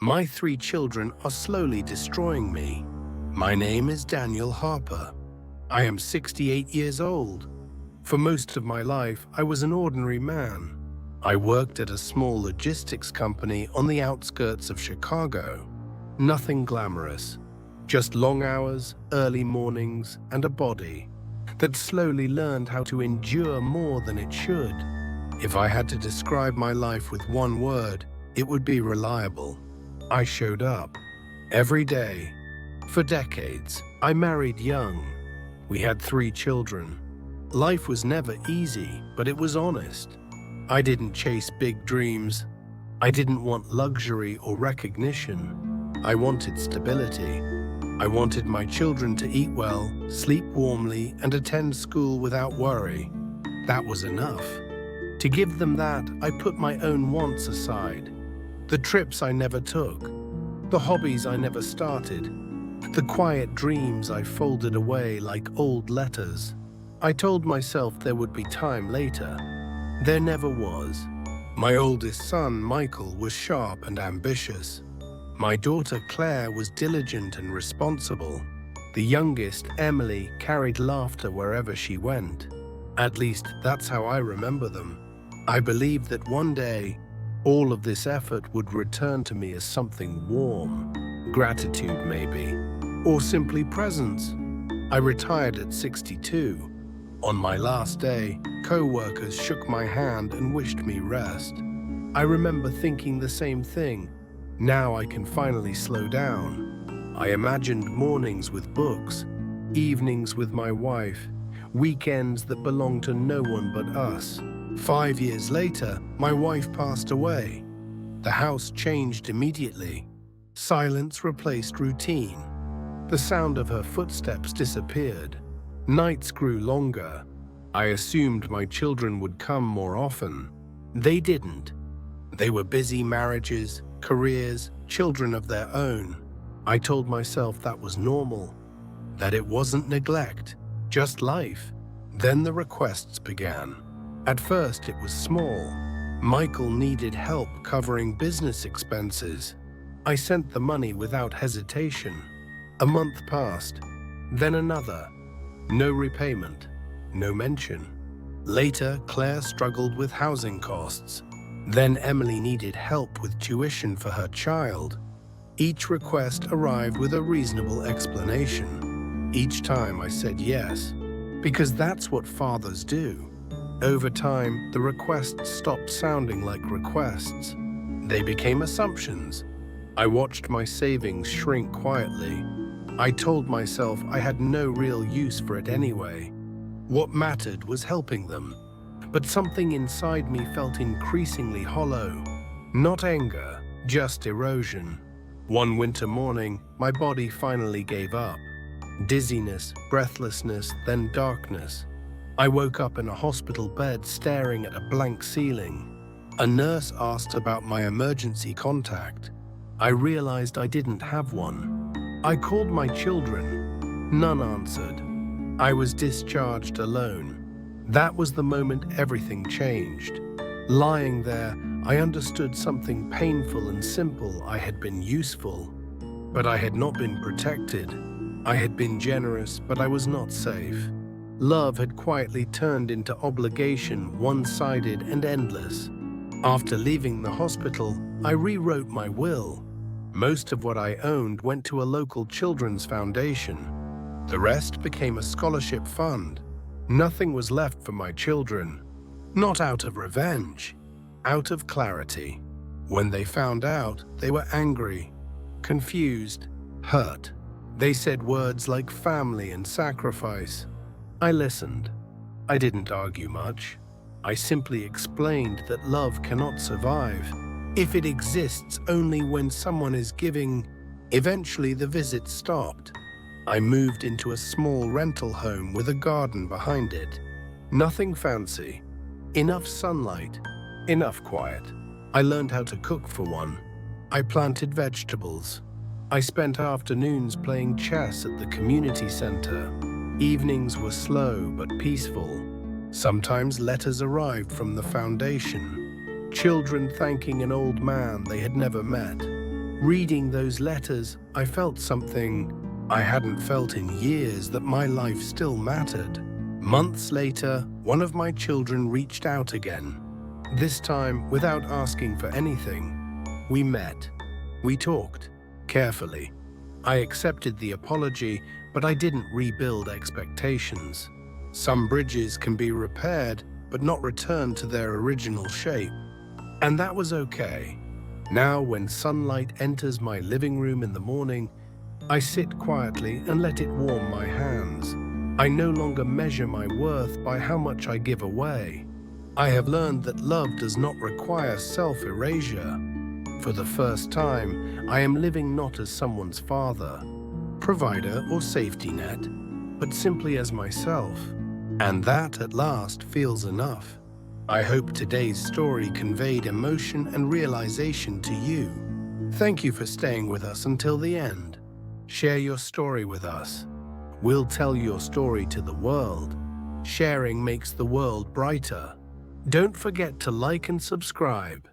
My 3 children are slowly destroying me. My name is Daniel Harper. I am 68 years old. For most of my life, I was an ordinary man. I worked at a small logistics company on the outskirts of Chicago. Nothing glamorous, just long hours, early mornings, and a body that slowly learned how to endure more than it should. If I had to describe my life with one word, it would be reliable. I showed up every day. For decades, I married young. We had 3 children. Life was never easy, but it was honest. I didn't chase big dreams. I didn't want luxury or recognition. I wanted stability. I wanted my children to eat well, sleep warmly, and attend school without worry. That was enough. To give them that, I put my own wants aside. The trips I never took, the hobbies I never started, the quiet dreams I folded away like old letters. I told myself there would be time later. There never was. My oldest son, Michael, was sharp and ambitious. My daughter, Claire, was diligent and responsible. The youngest, Emily, carried laughter wherever she went. At least, that's how I remember them. I believed that one day, all of this effort would return to me as something warm. Gratitude, maybe. Or simply presence. I retired at 62. On my last day, co-workers shook my hand and wished me rest. I remember thinking the same thing. Now I can finally slow down. I imagined mornings with books, evenings with my wife, weekends that belonged to no one but us. 5 years later, my wife passed away. The house changed immediately. Silence replaced routine. The sound of her footsteps disappeared. Nights grew longer. I assumed my children would come more often. They didn't. They were busy marriages, careers, children of their own. I told myself that was normal, that it wasn't neglect, just life. Then the requests began. At first it was small. Michael needed help covering business expenses. I sent the money without hesitation. A month passed, then another. No repayment, no mention. Later, Claire struggled with housing costs. Then Emily needed help with tuition for her child. Each request arrived with a reasonable explanation. Each time I said yes, because that's what fathers do. Over time, the requests stopped sounding like requests. They became assumptions. I watched my savings shrink quietly. I told myself I had no real use for it anyway. What mattered was helping them. But something inside me felt increasingly hollow. Not anger, just erosion. One winter morning, my body finally gave up. Dizziness, breathlessness, then darkness. I woke up in a hospital bed staring at a blank ceiling. A nurse asked about my emergency contact. I realized I didn't have one. I called my children. None answered. I was discharged alone. That was the moment everything changed. Lying there, I understood something painful and simple. I had been useful, but I had not been protected. I had been generous, but I was not safe. Love had quietly turned into obligation, one-sided and endless. After leaving the hospital, I rewrote my will. Most of what I owned went to a local children's foundation. The rest became a scholarship fund. Nothing was left for my children. Not out of revenge, out of clarity. When they found out, they were angry, confused, hurt. They said words like family and sacrifice. I listened. I didn't argue much. I simply explained that love cannot survive if it exists only when someone is giving. Eventually, the visits stopped. I moved into a small rental home with a garden behind it. Nothing fancy. Enough sunlight, enough quiet. I learned how to cook for one. I planted vegetables. I spent afternoons playing chess at the community center. Evenings were slow but peaceful. Sometimes letters arrived from the foundation. Children thanking an old man they had never met. Reading those letters, I felt something I hadn't felt in years, that my life still mattered. Months later, one of my children reached out again. This time, without asking for anything. We met. We talked, carefully. I accepted the apology, but I didn't rebuild expectations. Some bridges can be repaired, but not returned to their original shape. And that was okay. Now, when sunlight enters my living room in the morning, I sit quietly and let it warm my hands. I no longer measure my worth by how much I give away. I have learned that love does not require self-erasure. For the first time, I am living not as someone's father, provider, or safety net, but simply as myself. And that, at last, feels enough. I hope today's story conveyed emotion and realization to you. Thank you for staying with us until the end. Share your story with us. We'll tell your story to the world. Sharing makes the world brighter. Don't forget to like and subscribe.